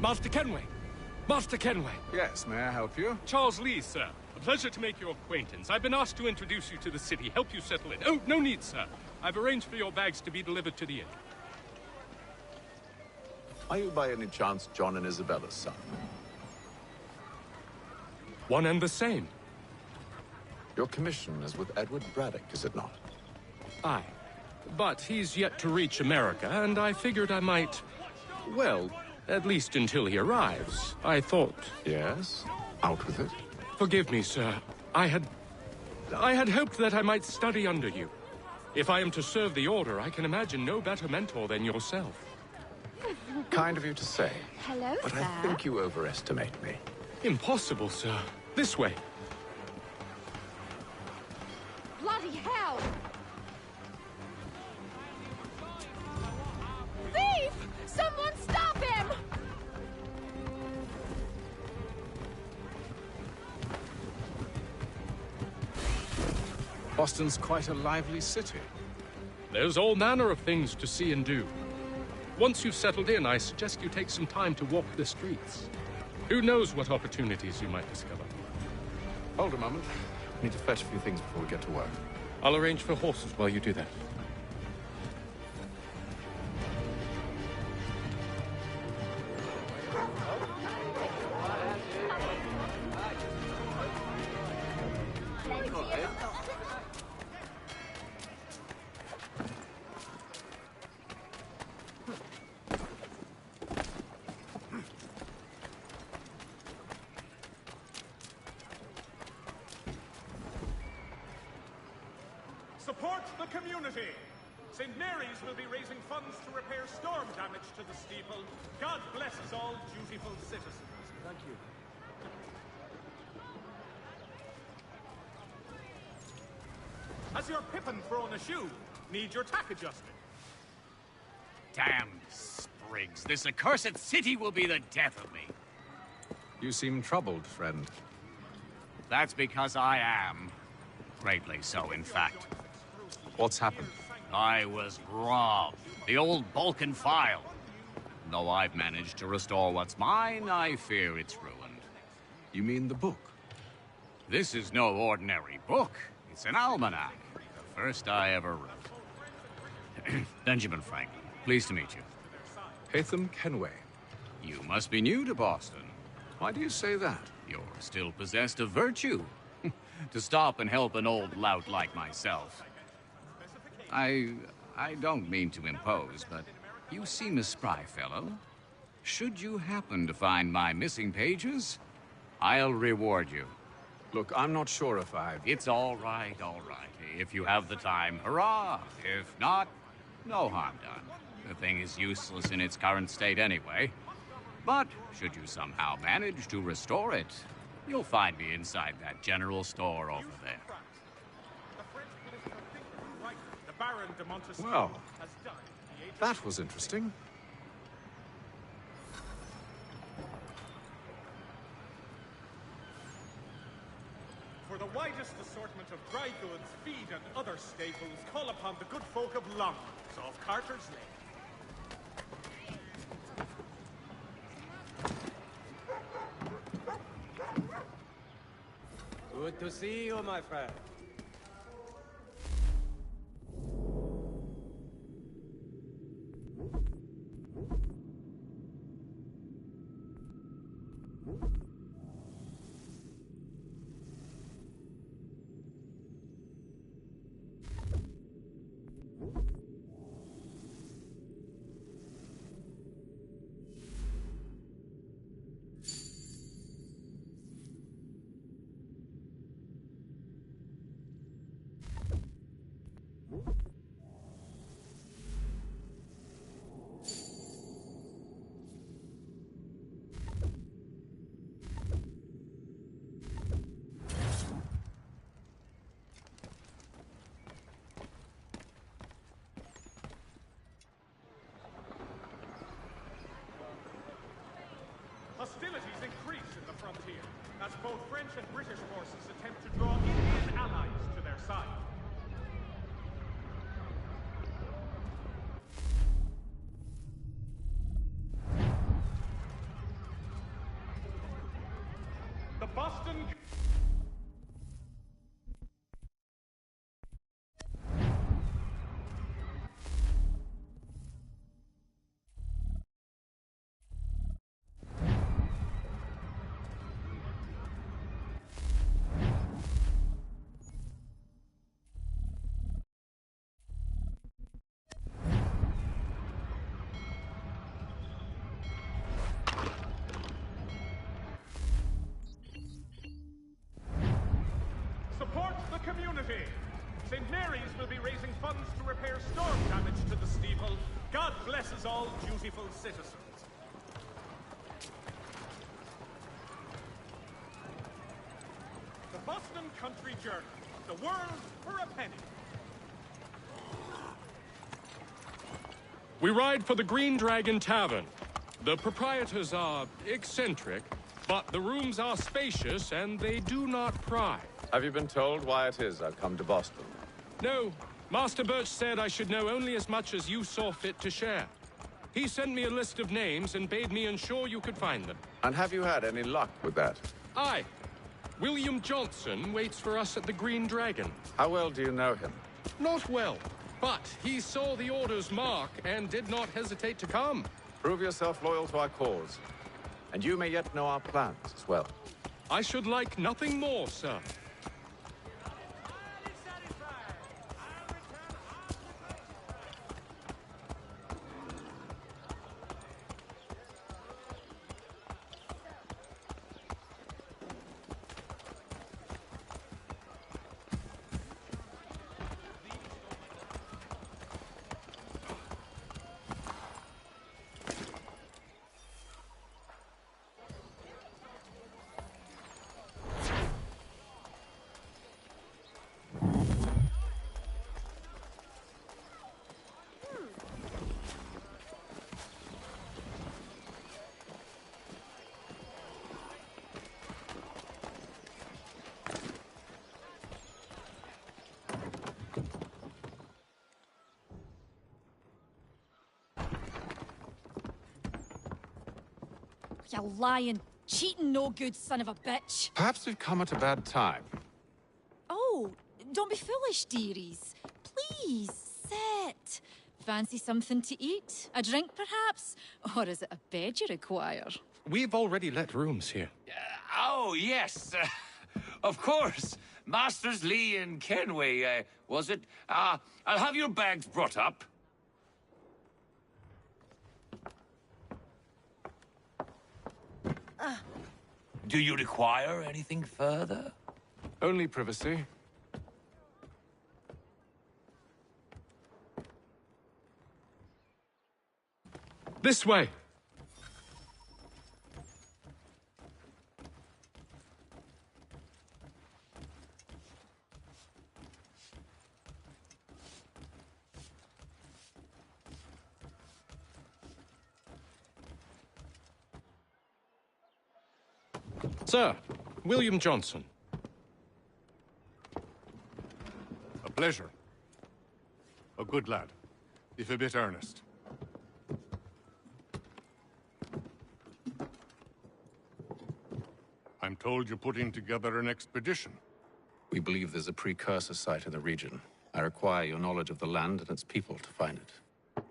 Master Kenway! Master Kenway! Yes, may I help you? Charles Lee, sir. A pleasure to make your acquaintance. I've been asked to introduce you to the city, help you settle in. Oh, no need, sir. I've arranged for your bags to be delivered to the inn. Are you by any chance John and Isabella's son? One and the same. Your commission is with Edward Braddock, is it not? Aye. But he's yet to reach America, and I figured I might... Well, at least until he arrives. I thought... Yes? Out with it. Forgive me, sir. I had hoped that I might study under you. If I am to serve the Order, I can imagine no better mentor than yourself. Kind of you to say. Hello, but sir. I think you overestimate me. Impossible, sir. This way. Bloody hell! Thief! Someone stop him! Boston's quite a lively city. There's all manner of things to see and do. Once you've settled in, I suggest you take some time to walk the streets. Who knows what opportunities you might discover. Hold a moment. I need to fetch a few things before we get to work. I'll arrange for horses while you do that. Support the community! St. Mary's will be raising funds to repair storm damage to the steeple. God blesses all dutiful citizens. Thank you. Has your pippin thrown a shoe? Need your tack adjusted? Damn sprigs. This accursed city will be the death of me. You seem troubled, friend. That's because I am. Greatly so, in fact. What's happened? I was robbed. The old Balkan file. Though I've managed to restore what's mine, I fear it's ruined. You mean the book? This is no ordinary book. It's an almanac. The first I ever wrote. Benjamin Franklin, pleased to meet you. Haytham Kenway. You must be new to Boston. Why do you say that? You're still possessed of virtue. To stop and help an old lout like myself. I don't mean to impose, but you seem a spry fellow. Should you happen to find my missing pages, I'll reward you. Look, I'm not sure if I... It's all right, all right. If you have the time, hurrah! If not, no harm done. The thing is useless in its current state anyway. But should you somehow manage to restore it, you'll find me inside that general store over there. Well, that was interesting. For the widest assortment of dry goods, feed, and other staples, call upon the good folk of Longmans off Carter's Lane. Good to see you, my friend. Hostilities increase in the frontier, as both French and British forces attempt to draw Indian allies to their side. Boston... Support the community! St. Mary's will be raising funds to repair storm damage to the steeple. God blesses all dutiful citizens. The Boston Country Journal. The world for a penny. We ride for the Green Dragon Tavern. The proprietors are eccentric, but the rooms are spacious and they do not pry. Have you been told why it is I've come to Boston? No, Master Birch said I should know only as much as you saw fit to share. He sent me a list of names and bade me ensure you could find them. And have you had any luck with that? Aye. William Johnson waits for us at the Green Dragon. How well do you know him? Not well, but he saw the order's mark and did not hesitate to come. Prove yourself loyal to our cause. And you may yet know our plans as well. I should like nothing more, sir. You lying, cheating, no good son of a bitch. Perhaps we've come at a bad time. Oh, don't be foolish, dearies. Please, sit. Fancy something to eat? A drink, perhaps? Or is it a bed you require? We've already let rooms here. Oh, yes. Of course. Masters Lee and Kenway, was it? I'll have your bags brought up. Do you require anything further? Only privacy. This way. Sir, William Johnson. A pleasure. A good lad, if a bit earnest. I'm told you're putting together an expedition. We believe there's a precursor site in the region. I require your knowledge of the land and its people to find it.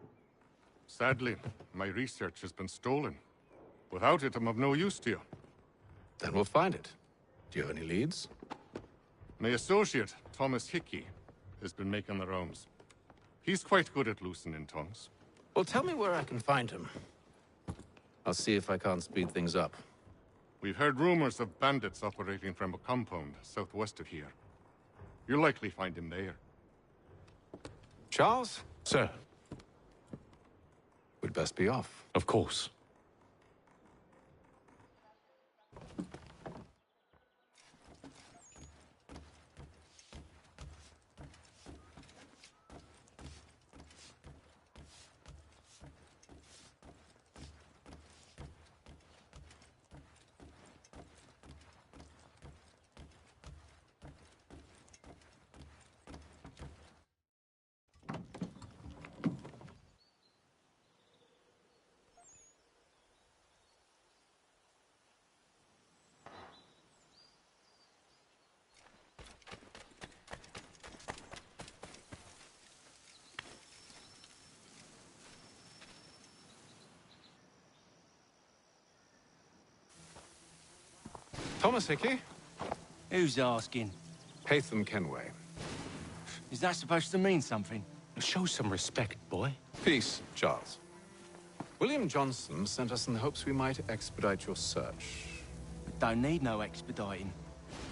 Sadly, my research has been stolen. Without it, I'm of no use to you. Then we'll find it. Do you have any leads? My associate, Thomas Hickey, has been making the rounds. He's quite good at loosening tongues. Well, tell me where I can find him. I'll see if I can't speed things up. We've heard rumors of bandits operating from a compound southwest of here. You'll likely find him there. Charles? Sir. We'd best be off. Of course. Thomas Hickey? Who's asking? Haytham Kenway. Is that supposed to mean something? Show some respect, boy. Peace, Charles. William Johnson sent us in the hopes we might expedite your search. Don't need no expediting.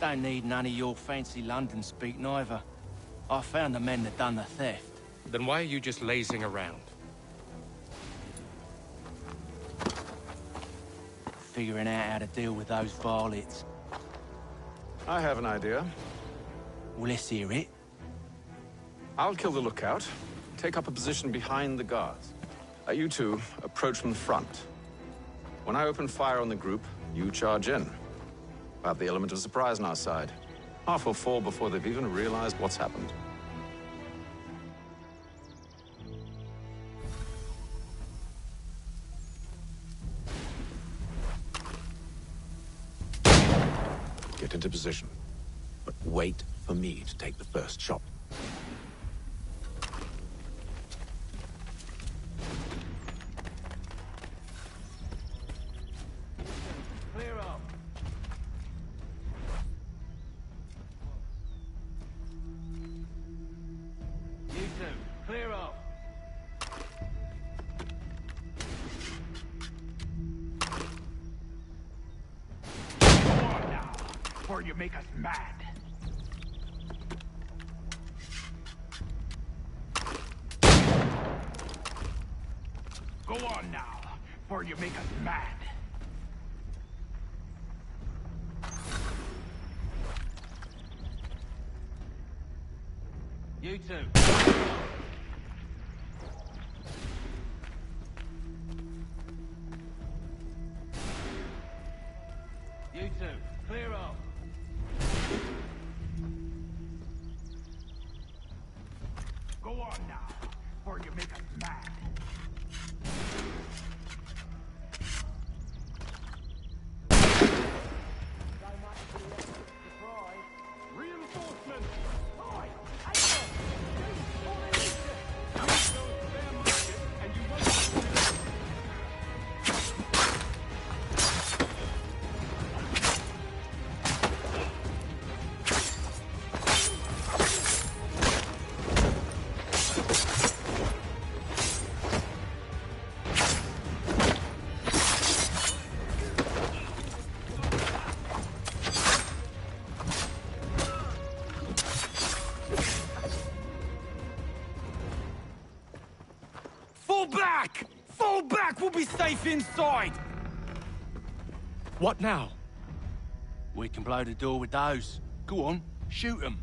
Don't need none of your fancy London speak neither. I found the men that done the theft. Then why are you just lazing around? Figuring out how to deal with those varlets. I have an idea. Well, let's hear it. I'll kill the lookout, take up a position behind the guards. You two approach from the front. When I open fire on the group, you charge in. We'll have the element of surprise on our side. Half will fall before they've even realized what's happened. Get into position, but wait for me to take the first shot. Clear up. You two, clear up. Go on now, before you make us mad. Go on now, before you make us mad. You two. You two, clear up. Go on now, before you make us mad. Reinforcements! Fall back! Fall back! We'll be safe inside! What now? We can blow the door with those. Go on, shoot them.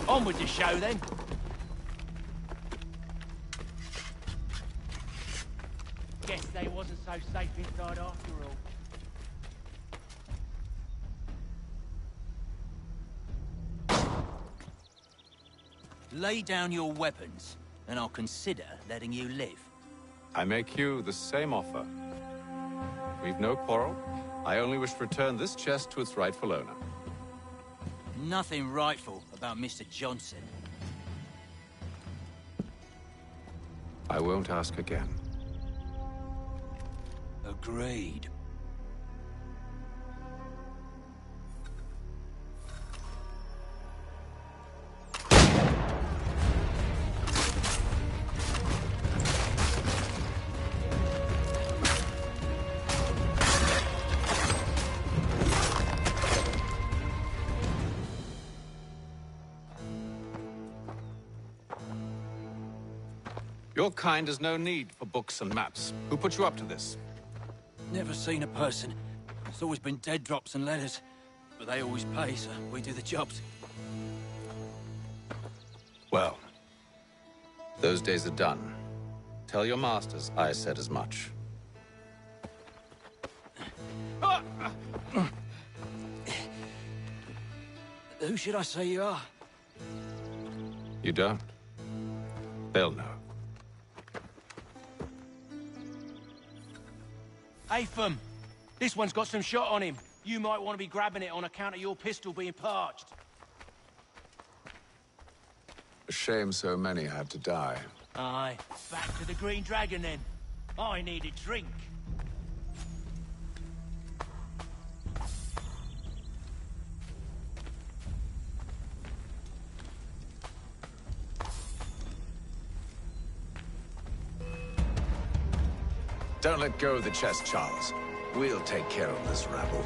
On with the show, then. Guess they wasn't so safe inside after all. Lay down your weapons, and I'll consider letting you live. I make you the same offer. We've no quarrel. I only wish to return this chest to its rightful owner. Nothing rightful about Mr. Johnson. I won't ask again. Agreed. Your kind has no need for books and maps. Who put you up to this? Never seen a person. It's always been dead drops and letters. But they always pay, so we do the jobs. Well, those days are done. Tell your masters I said as much. Who should I say you are? You don't? They'll know. Haytham, this one's got some shot on him. You might want to be grabbing it on account of your pistol being parched. A shame so many had to die. Aye. Back to the Green Dragon, then. I need a drink. Don't let go of the chest, Charles. We'll take care of this rabble.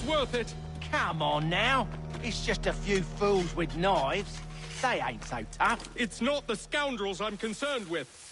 Worth it. Come on now. It's just a few fools with knives. They ain't so tough. It's not the scoundrels I'm concerned with.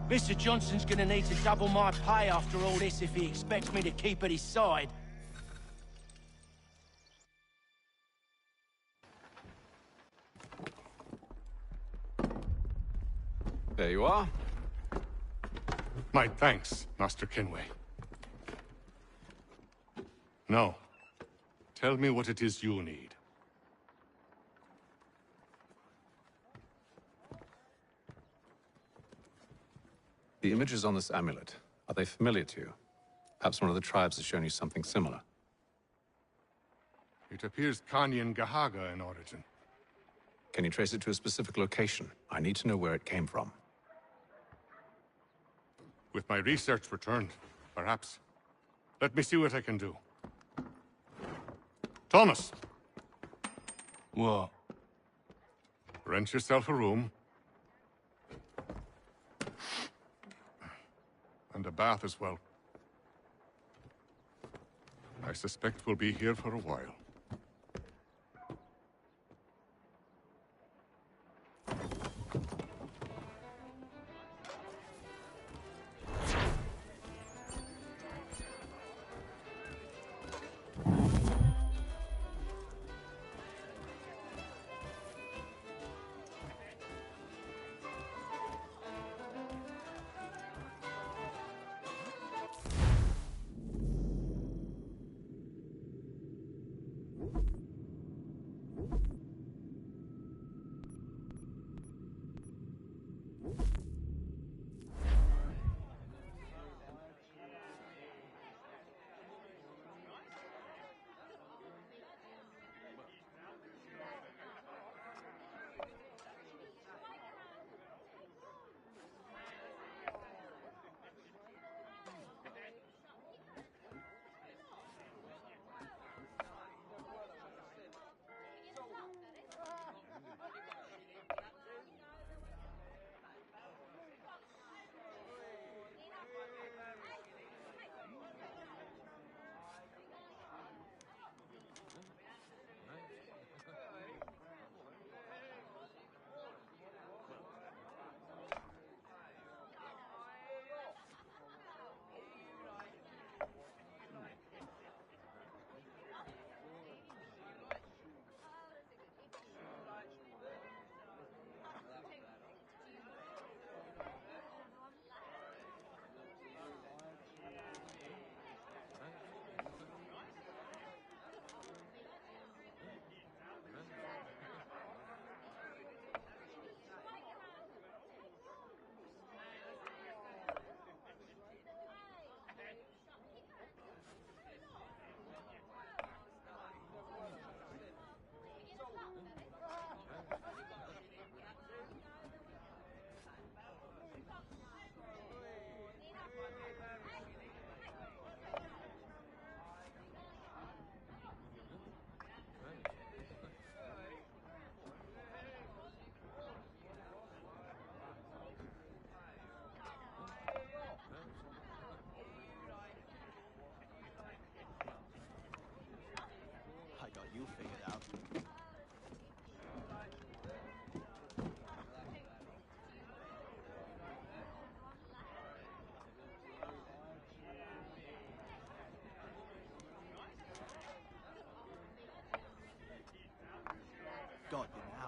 Mr. Johnson's gonna need to double my pay after all this if he expects me to keep at his side. There you are. My thanks, Master Kenway. Now, tell me what it is you need. The images on this amulet, are they familiar to you? Perhaps one of the tribes has shown you something similar. It appears Kanyan Gahaga in origin. Can you trace it to a specific location? I need to know where it came from. With my research returned, perhaps. Let me see what I can do. Thomas! What? Rent yourself a room. And a bath as well. I suspect we'll be here for a while. God, you know.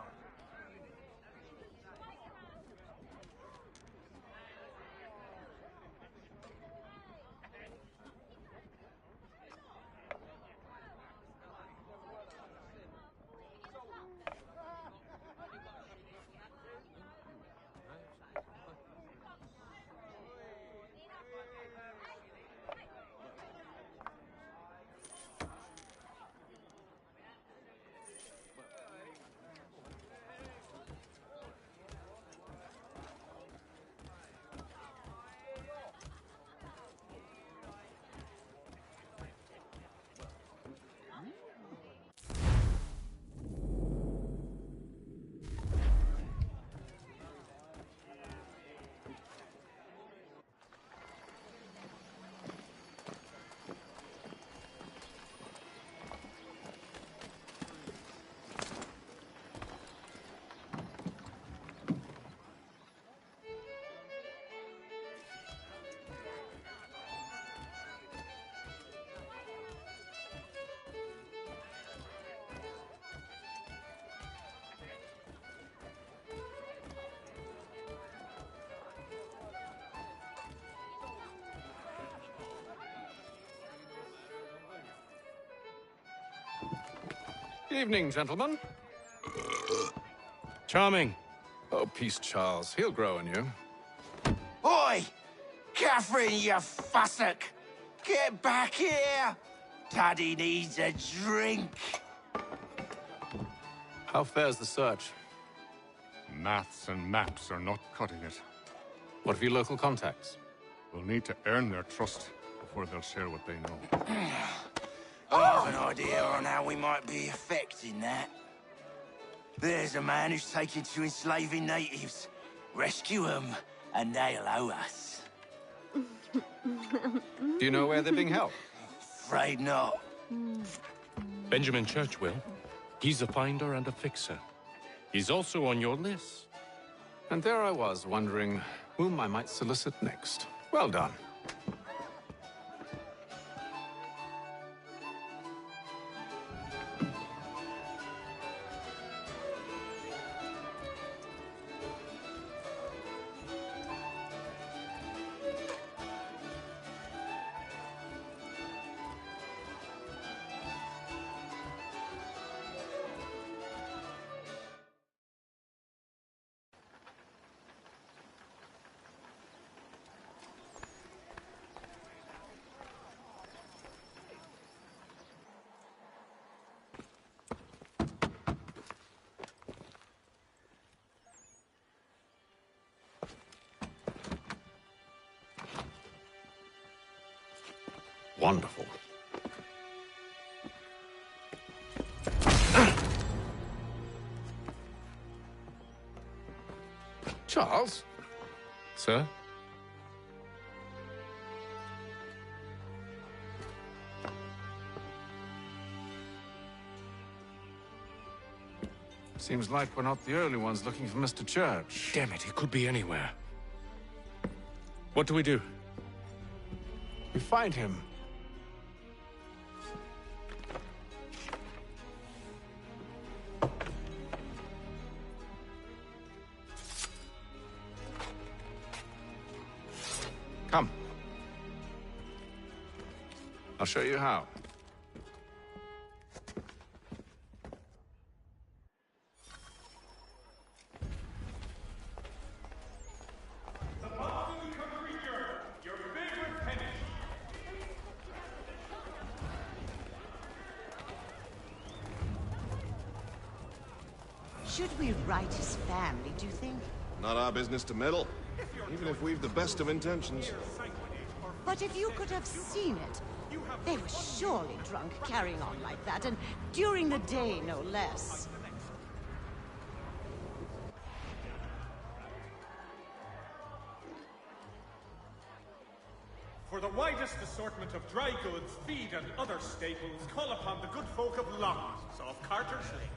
Evening, gentlemen. Charming. Oh, peace, Charles. He'll grow on you. Oi! Catherine, you fussock! Get back here! Daddy needs a drink. How fares the search? Maths and maps are not cutting it. What of your local contacts? We'll need to earn their trust before they'll share what they know. I have an idea on how we might be affecting that. There's a man who's taken to enslaving natives. Rescue them, and they'll owe us. Do you know where they're being held? Afraid not. Benjamin Church will. He's a finder and a fixer. He's also on your list. And there I was, wondering whom I might solicit next. Well done. Wonderful. Charles? Sir? Seems like we're not the only ones looking for Mr. Church. Damn it, he could be anywhere. What do we do? We find him. Come. I'll show you how. Should we write his family, do you think? Not our business to meddle, even if we've the best of intentions. But if you could have seen it, they were surely drunk carrying on like that, and during the day, no less. For the widest assortment of dry goods, feed, and other staples, call upon the good folk of Long's off Carter's Lane.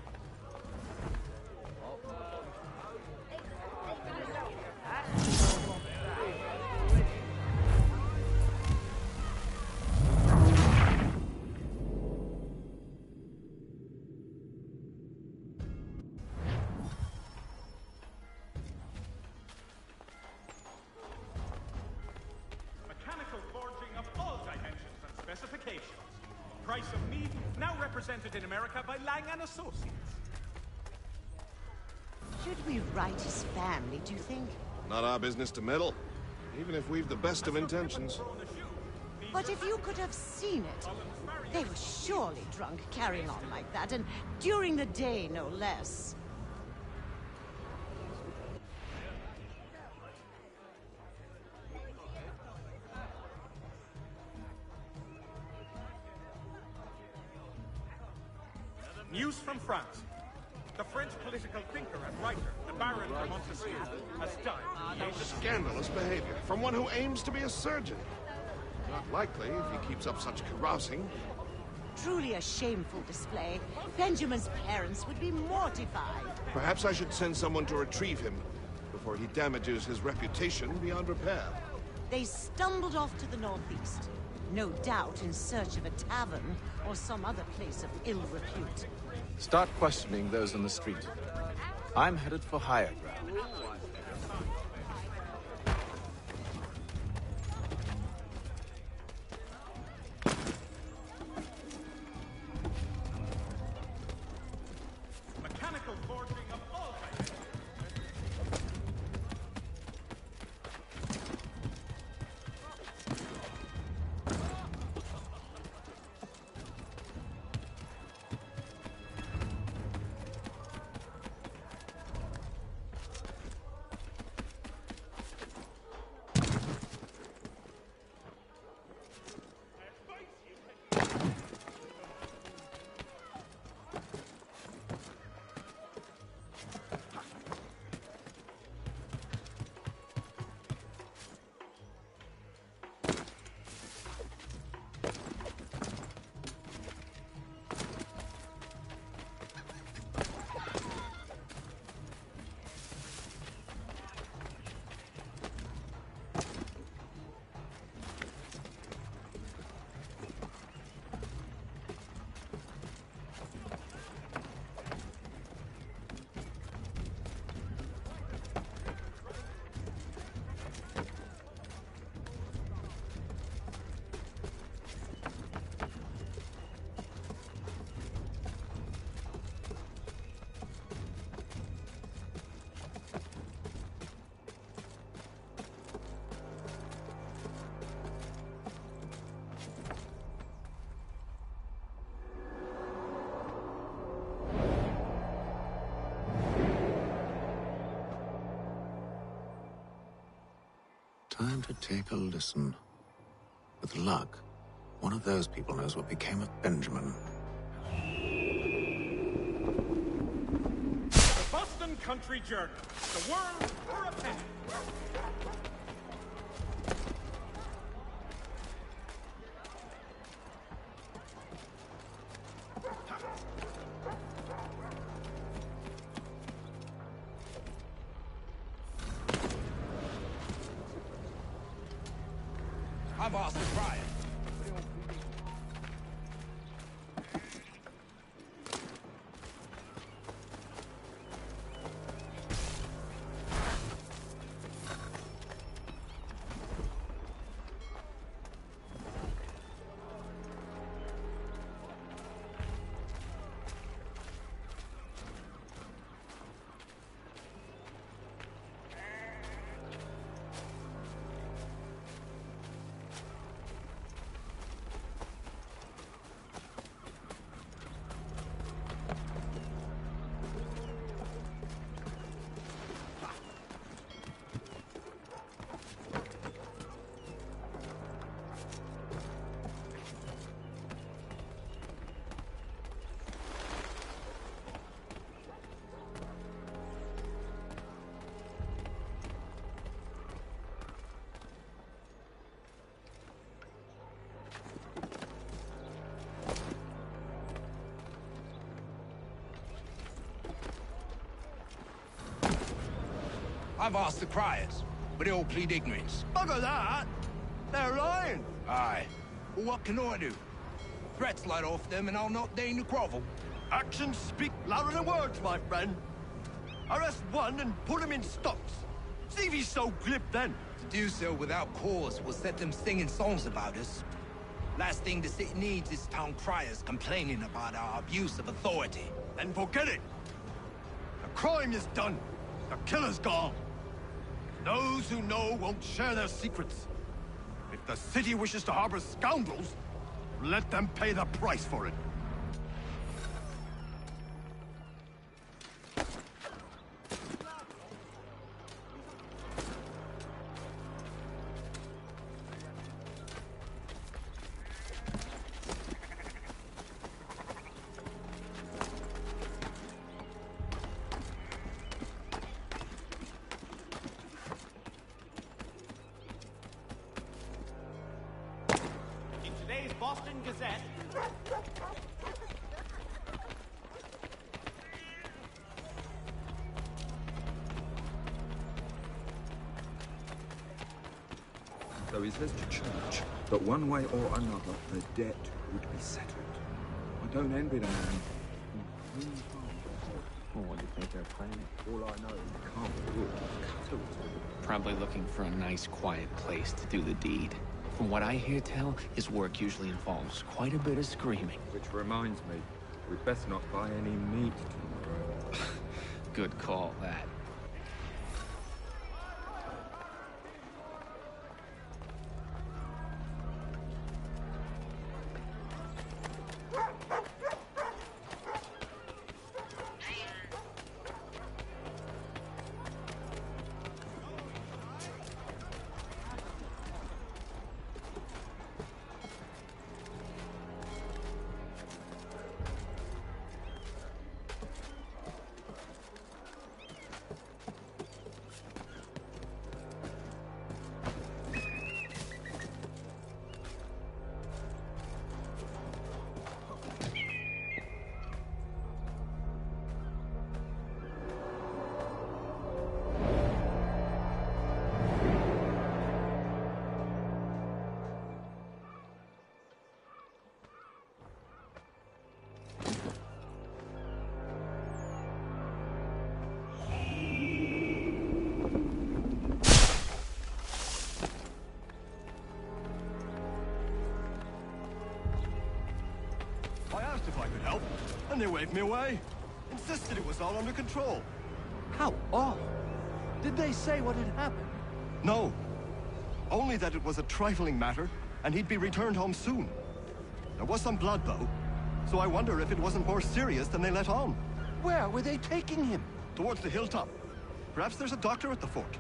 Mechanical forging of all dimensions and specifications. Price of meat now represented in America by Lang & Associates. Should we write his family, do you think? Not our business to meddle, even if we've the best of intentions. But if you could have seen it, they were surely drunk carrying on like that, and during the day, no less. News from France. The French political thinker and writer, the Baron de Montesquieu, has died. Scandalous behavior from one who aims to be a surgeon. Not likely if he keeps up such carousing. Truly a shameful display. Benjamin's parents would be mortified. Perhaps I should send someone to retrieve him before he damages his reputation beyond repair. They stumbled off to the northeast. No doubt in search of a tavern or some other place of ill repute. Start questioning those on the street. I'm headed for higher ground. time to take a listen. With luck, one of those people knows what became of Benjamin. The Boston Country Journal. The world for a penny. I've asked to try it. I've asked the criers, but they all plead ignorance. Bugger that! They're lying! Aye. Well, what can I do? Threats light off them and I'll not deign to grovel. Actions speak louder than words, my friend. Arrest one and put him in stocks. See if he's so glib then. To do so without cause will set them singing songs about us. Last thing the city needs is town criers complaining about our abuse of authority. Then forget it. The crime is done. The killer's gone. Those who know won't share their secrets. If the city wishes to harbor scoundrels, let them pay the price for it. Boston Gazette. So he says to church that one way or another the debt would be settled. I don't envy the man. Well, what do you think they're planning? All I know is it can't be good. Probably looking for a nice, quiet place to do the deed. From what I hear tell, his work usually involves quite a bit of screaming. Which reminds me, we'd best not buy any meat tomorrow. Good call, that. If I could help, and they waved me away. Insisted it was all under control. How odd. Did they say what had happened? No. Only that it was a trifling matter, and he'd be returned home soon. There was some blood, though, so I wonder if it wasn't more serious than they let on. Where were they taking him? Towards the hilltop. Perhaps there's a doctor at the fort.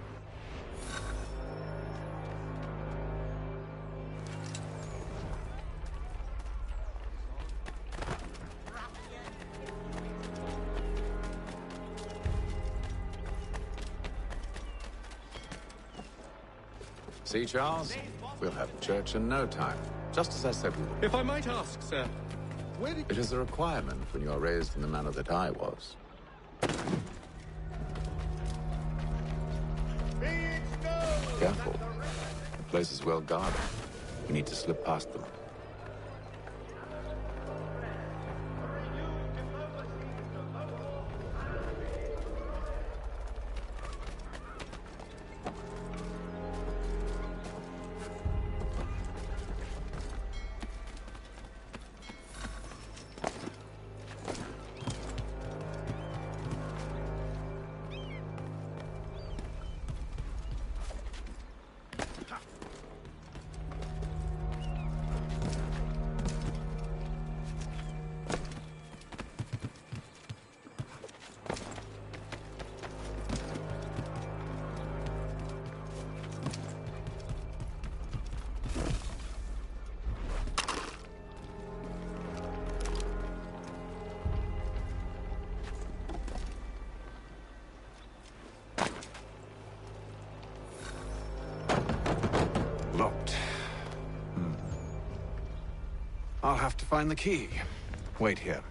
See, Charles? We'll have church in no time, just as I said we would. If I might ask, sir, where did... It is a requirement when you are raised in the manner that I was. Careful. The place is well guarded. We need to slip past them. Locked. I'll have to find the key. Wait here.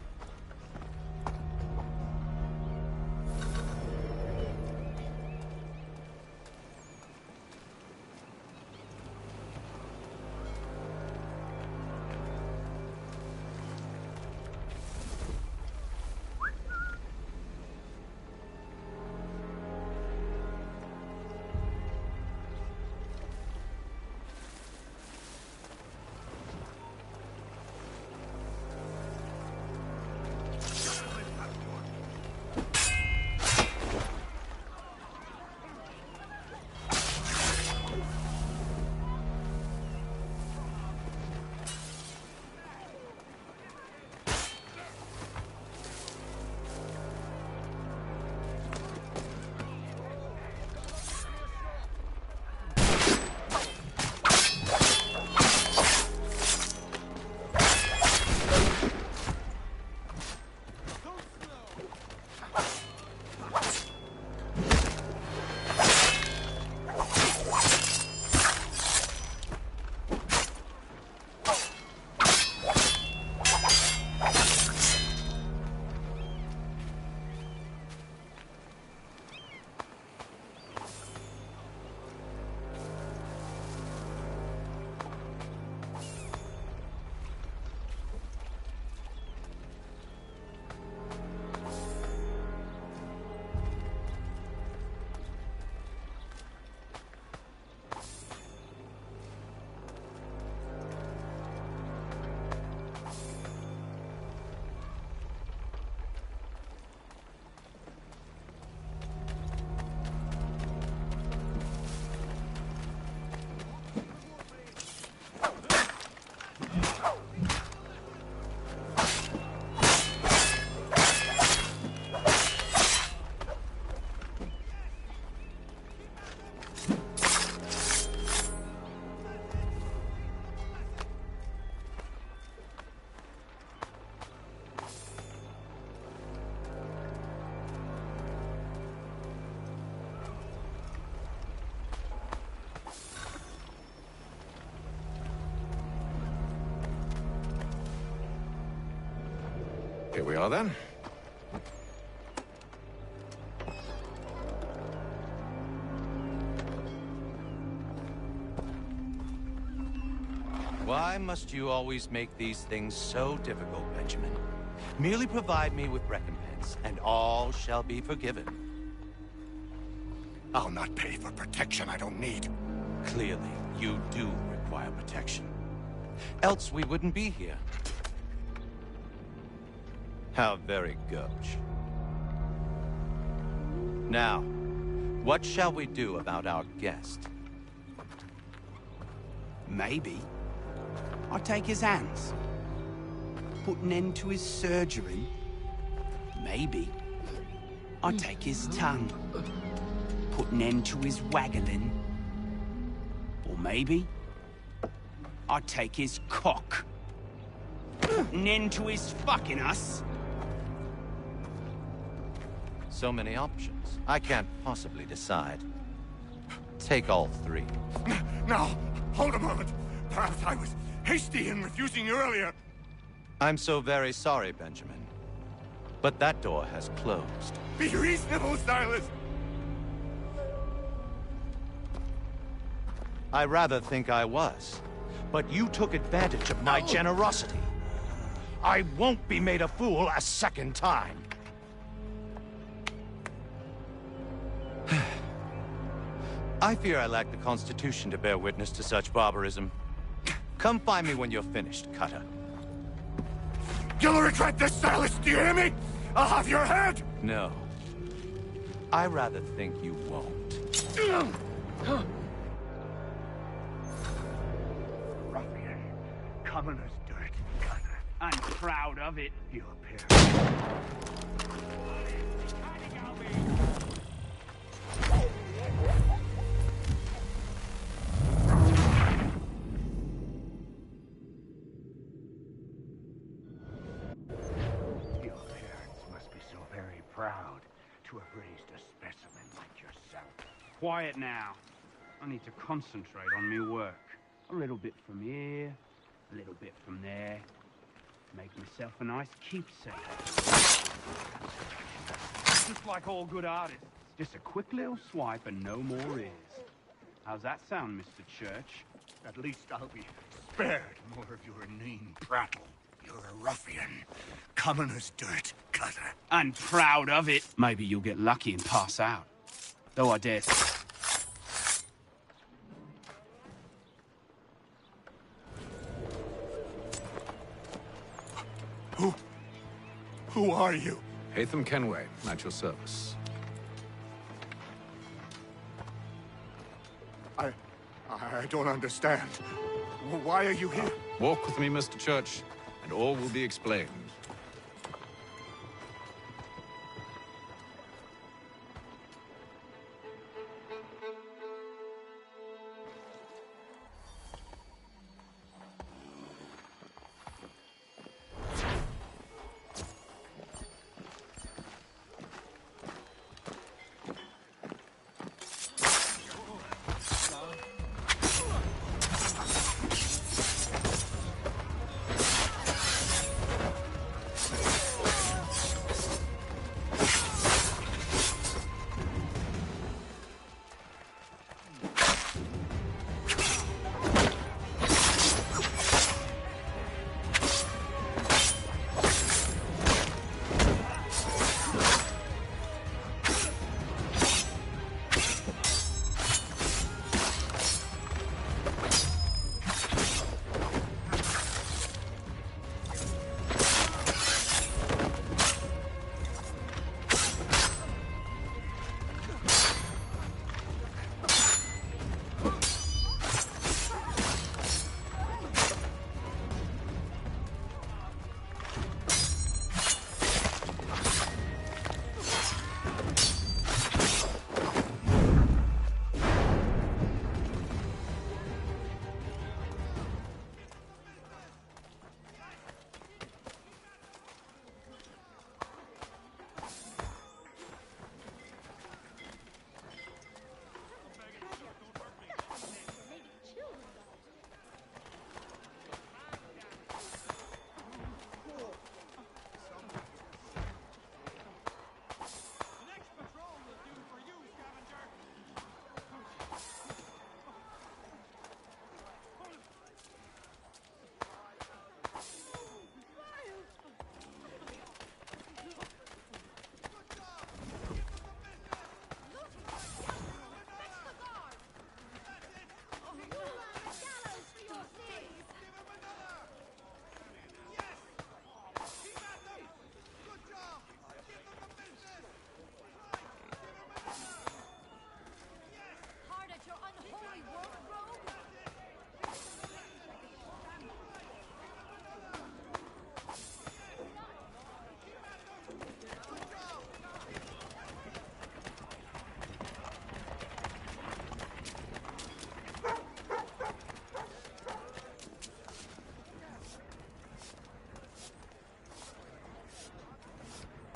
Here we are, then. Why must you always make these things so difficult, Benjamin? Merely provide me with recompense, and all shall be forgiven. I'll not pay for protection I don't need. Clearly, you do require protection. Else we wouldn't be here. How very gauche. Now, what shall we do about our guest? Maybe I take his hands, put an end to his surgery. Maybe I take his tongue, put an end to his waggling. Or maybe I take his cock, put an end to his fucking us. So many options. I can't possibly decide. Take all three. Now, hold a moment. Perhaps I was hasty in refusing you earlier. I'm so very sorry, Benjamin. But that door has closed. Be reasonable, Silas! I rather think I was. But you took advantage of my generosity. I won't be made a fool a second time. I fear I lack the constitution to bear witness to such barbarism. Come find me when you're finished, Cutter. You'll regret this, Silas, do you hear me? I'll have your head! No. I rather think you won't. Ruffian. Commoner's dirt. I'm proud of it, you appear. Your parents must be so very proud to have raised a specimen like yourself. Quiet now. I need to concentrate on me work. A little bit from here, a little bit from there. Make myself a nice keepsake. Just like all good artists. Just a quick little swipe and no more is. How's that sound, Mr. Church? At least I'll be spared more of your inane prattle. You're a ruffian. Commoner's dirt, Cutter. I'm proud of it. Maybe you'll get lucky and pass out. Though I dare say. Who are you? Haytham Kenway, at your service. I don't understand. Why are you here? Walk with me, Mr. Church, and all will be explained.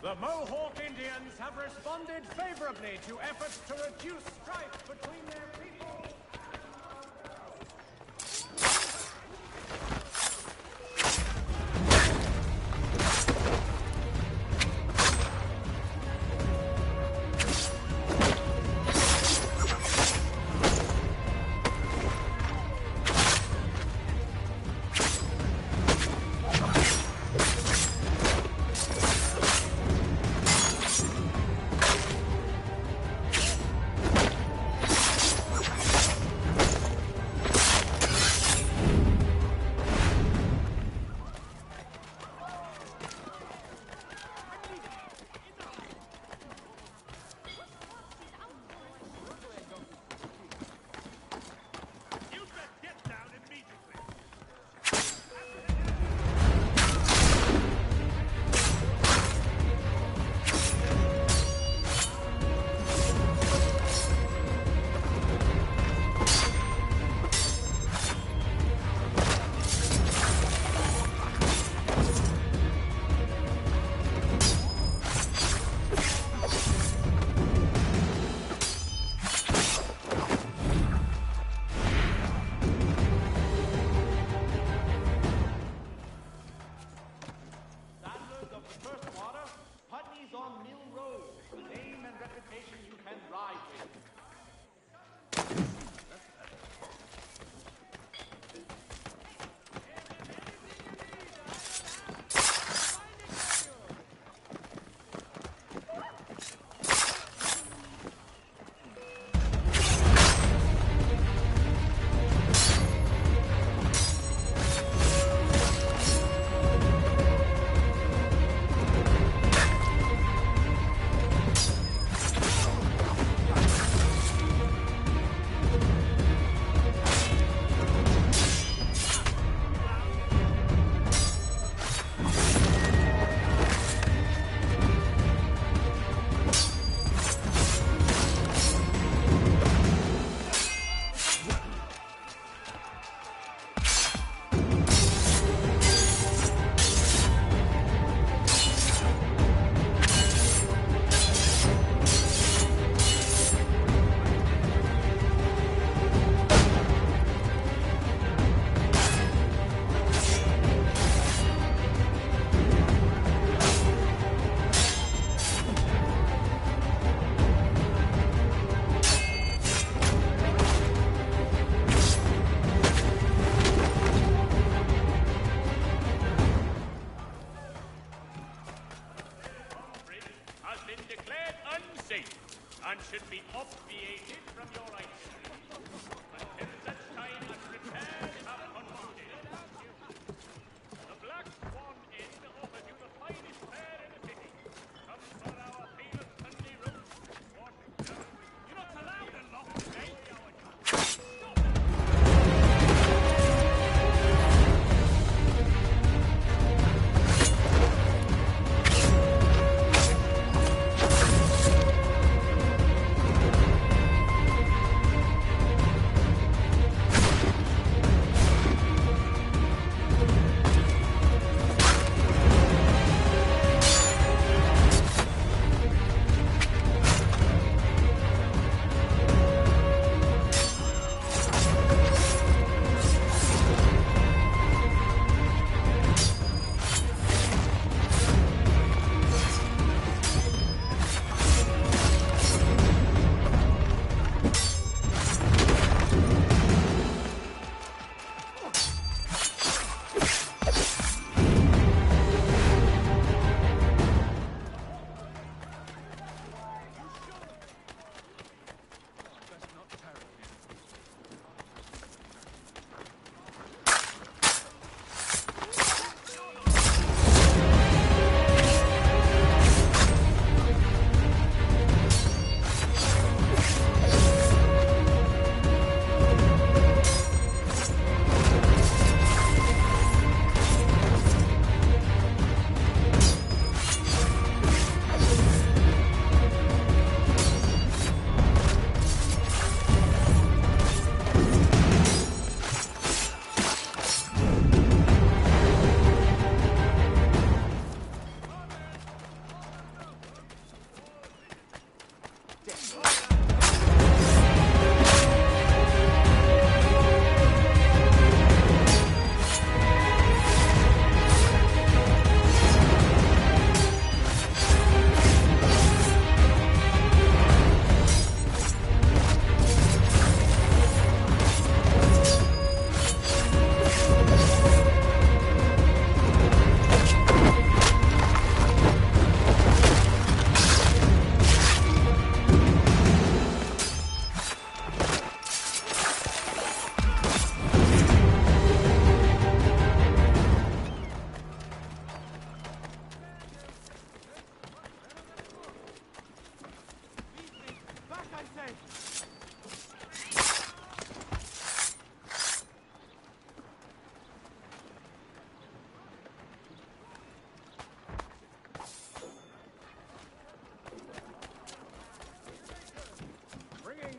The Mohawk Indians have responded favorably to efforts to reduce strife between their people. reputation you can ride with. And should be obviated from your itinerary until such time as repairs have concluded. The Black Swan Inn offers you the finest fare in the city. Come for our famous Sunday roast. You're not allowed a lot today.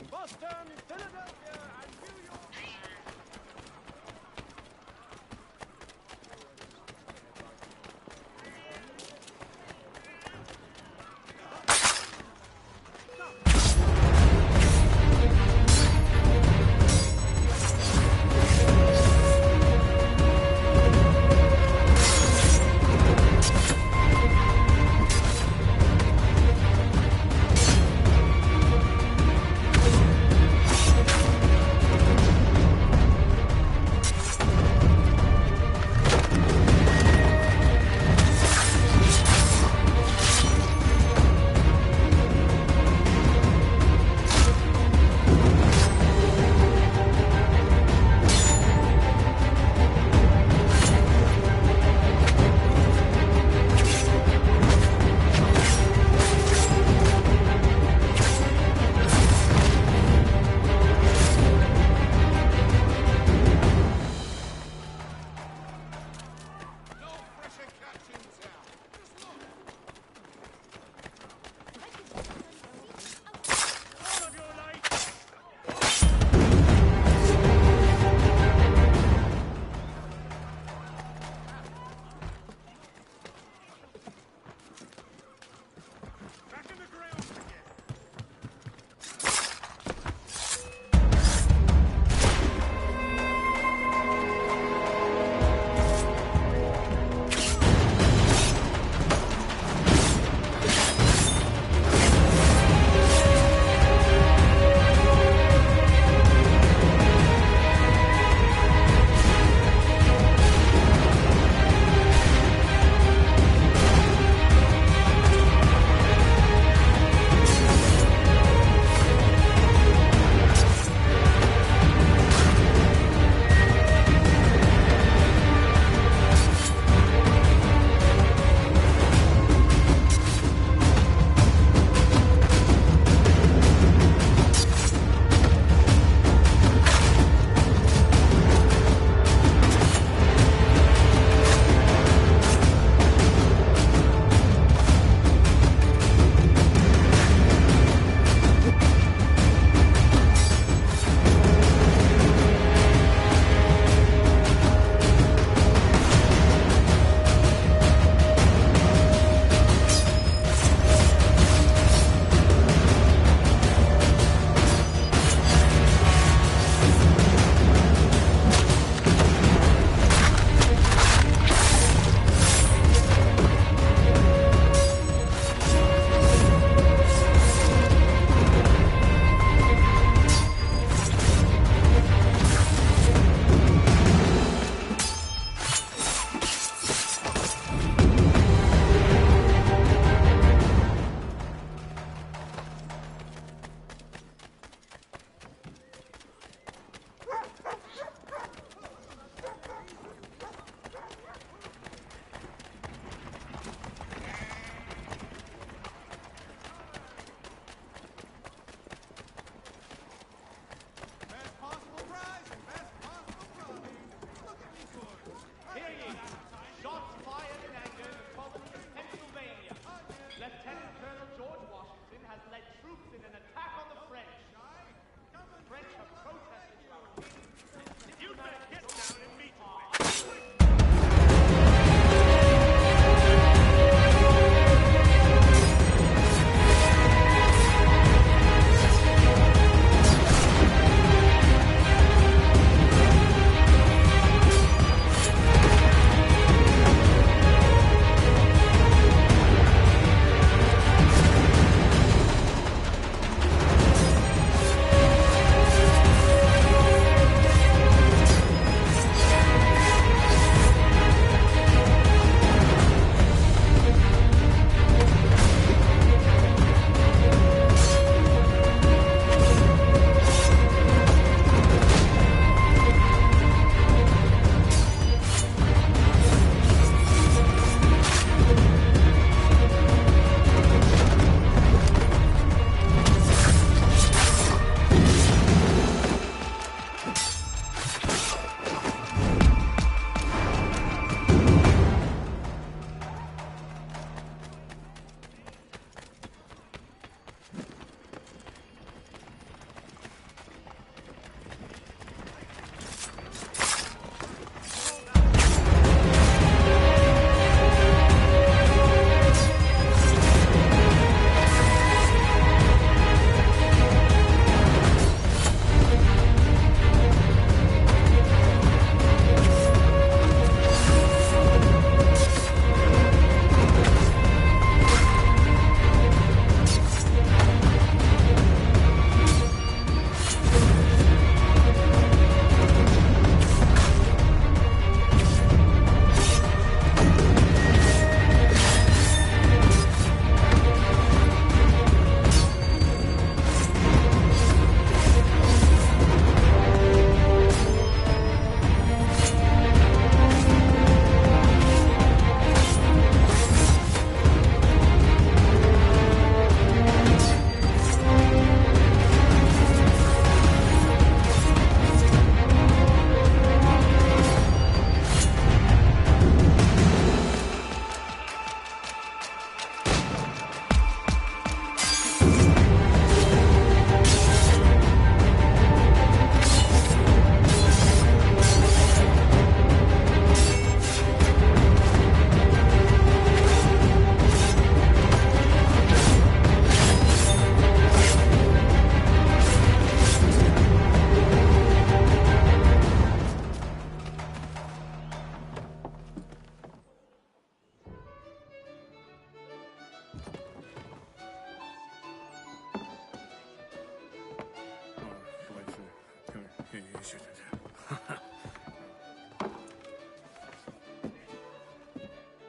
Boston, Philadelphia, and New York.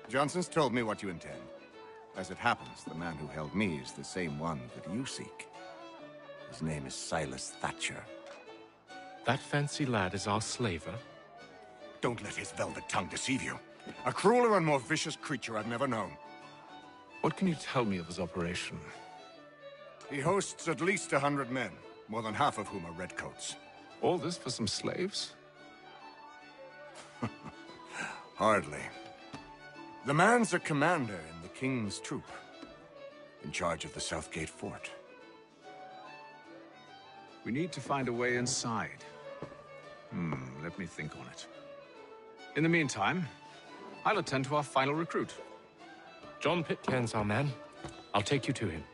Johnson's told me what you intend. As it happens, the man who held me is the same one that you seek. His name is Silas Thatcher. That fancy lad is our slaver? Don't let his velvet tongue deceive you. A crueler and more vicious creature I've never known. What can you tell me of his operation? He hosts at least 100 men, more than half of whom are redcoats. All this for some slaves? Hardly. The man's a commander in the King's troop, in charge of the Southgate Fort. We need to find a way inside. Let me think on it. In the meantime, I'll attend to our final recruit. John Pitcairn's our man. I'll take you to him.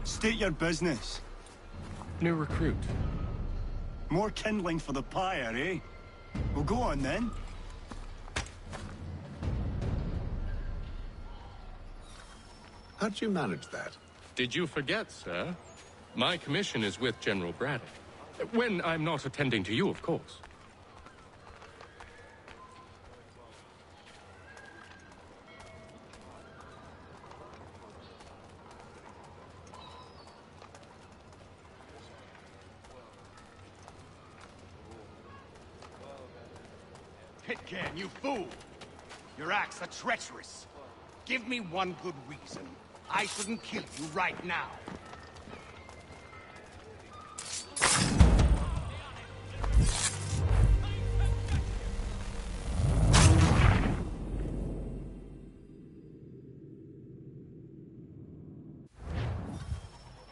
State your business. New recruit. More kindling for the pyre, eh? Well, go on then. How'd you manage that? Did you forget, sir? My commission is with General Braddock. When I'm not attending to you, of course. Pitcairn, you fool! Your acts are treacherous. Give me one good reason. I shouldn't kill you right now.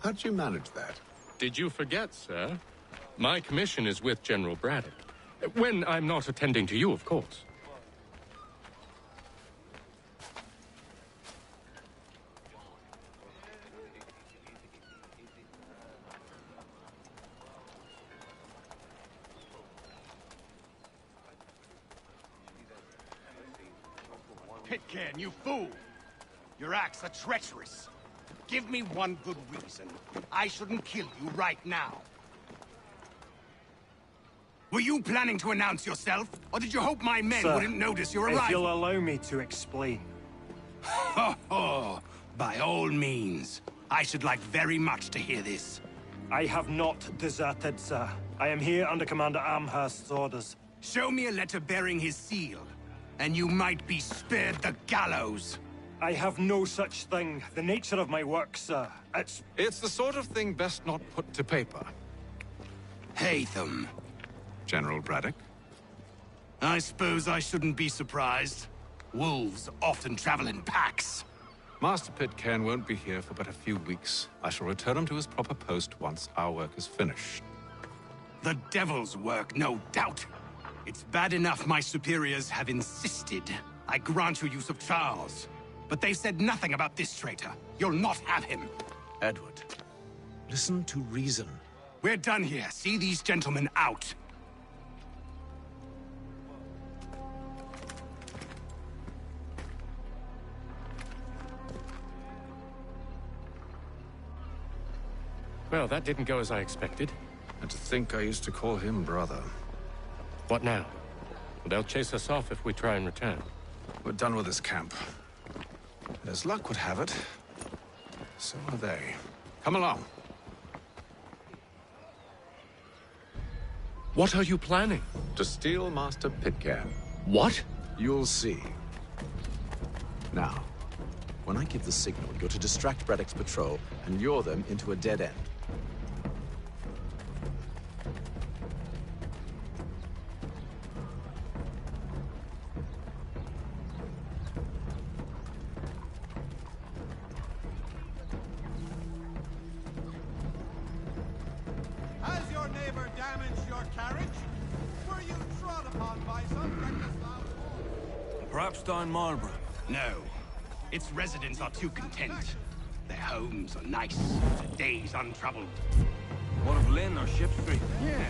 How'd you manage that? Did you forget, sir? My commission is with General Braddock. When I'm not attending to you, of course. Pitcairn, you fool! Your acts are treacherous. Give me one good reason. I shouldn't kill you right now. Were you planning to announce yourself? Or did you hope my men wouldn't notice your arrival? If you'll allow me to explain. Ho ho! By all means. I should like very much to hear this. I have not deserted, sir. I am here under Commander Amherst's orders. Show me a letter bearing his seal, and you might be spared the gallows. I have no such thing. The nature of my work, sir, It's the sort of thing best not put to paper. Haytham. General Braddock? I suppose I shouldn't be surprised. Wolves often travel in packs. Master Pitcairn won't be here for but a few weeks. I shall return him to his proper post once our work is finished. The devil's work, no doubt. It's bad enough my superiors have insisted I grant you use of Charles. But they've said nothing about this traitor. You'll not have him. Edward, listen to reason. We're done here. See these gentlemen out. Well, that didn't go as I expected. And to think I used to call him brother. What now? They'll chase us off if we try and return. We're done with this camp. As luck would have it, so are they. Come along. What are you planning? To steal Master Pitcairn. What? You'll see. Now, when I give the signal, you're to distract Braddock's patrol and lure them into a dead end. Has your neighbor damaged your carriage? Were you trod upon by some reckless loud horse? Perhaps down Marlborough? No. Its residents are too content. Their homes are nice, their days untroubled. What of Lynn or Ship Street? Yes.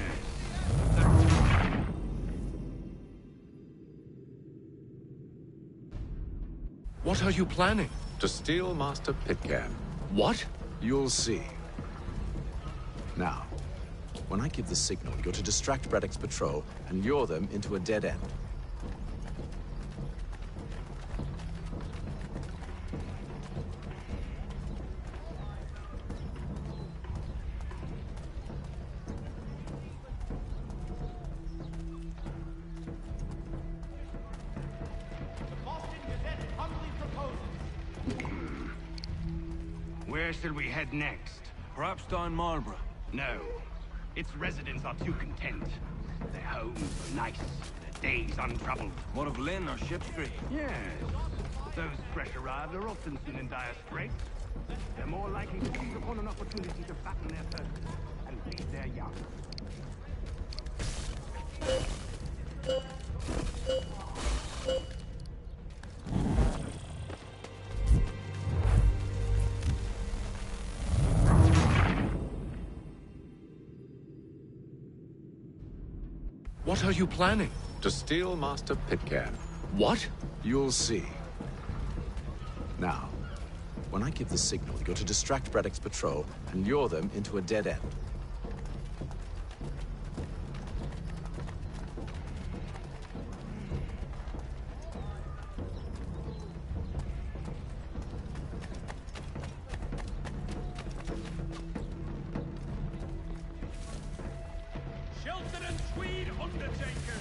What are you planning? To steal Master Pitcairn. What? You'll see. Now, when I give the signal, you're to distract Braddock's patrol and lure them into a dead end. Where shall we head next? Perhaps down Marlborough? No. Its residents are too content. Their homes are nice, their days untroubled. What of Lynn or Ship Street? Yes. Those fresh arrived are often seen in dire straits. They're more likely to seize upon an opportunity to fatten their persons and feed their young. What are you planning? To steal Master Pitcairn. What? You'll see. Now, when I give the signal, you're to distract Braddock's patrol and lure them into a dead end. Shelton and Tweed Undertaker.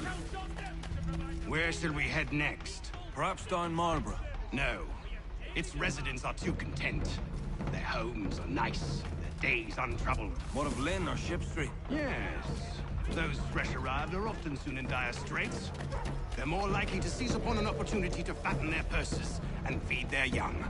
Count on them to provide. Where shall we head next? Perhaps down Marlborough? No. Its residents are too content. Their homes are nice, their days untroubled. What of Lynn or Ship Street? Yes. Those fresh arrived are often soon in dire straits. They're more likely to seize upon an opportunity to fatten their purses and feed their young.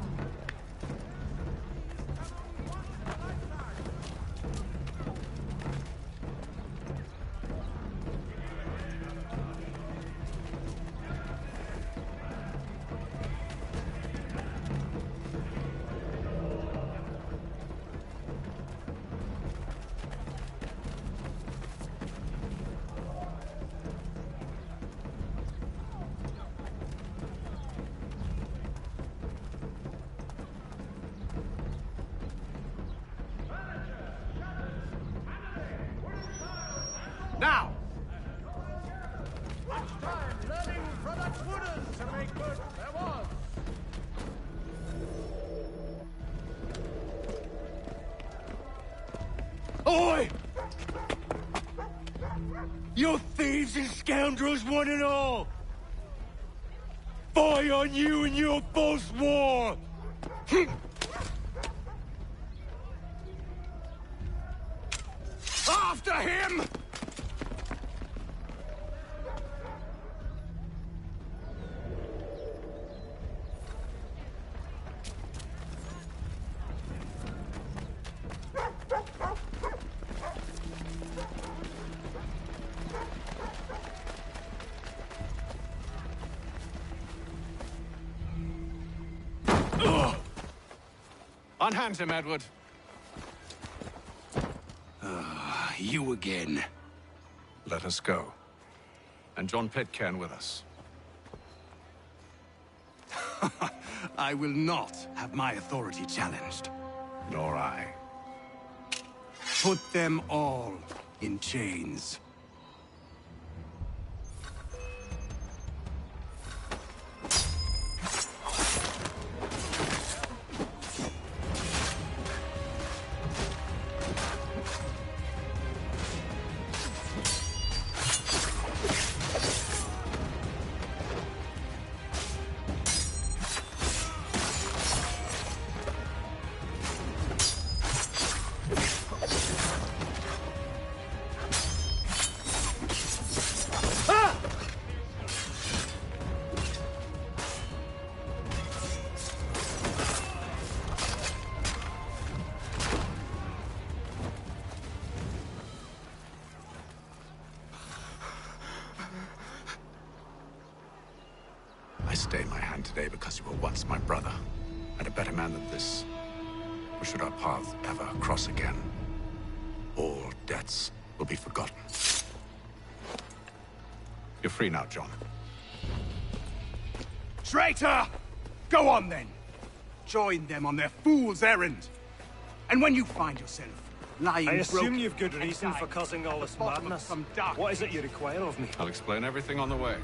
Now! Much time learning from the Wooders to make good there was. Oi! You thieves and scoundrels, one and all! Fie on you and your false war! After him! Unhand him, Edward. You again. Let us go. And John Pitcairn with us. I will not have my authority challenged. Nor I. Put them all in chains. I stay my hand today because you were once my brother, and a better man than this. But should our paths ever cross again, all debts will be forgotten. You're free now, John. Traitor! Go on then. Join them on their fool's errand. And when you find yourself lying I assume broken you've good reason for causing all this madness. What is it you require of me? I'll explain everything on the way.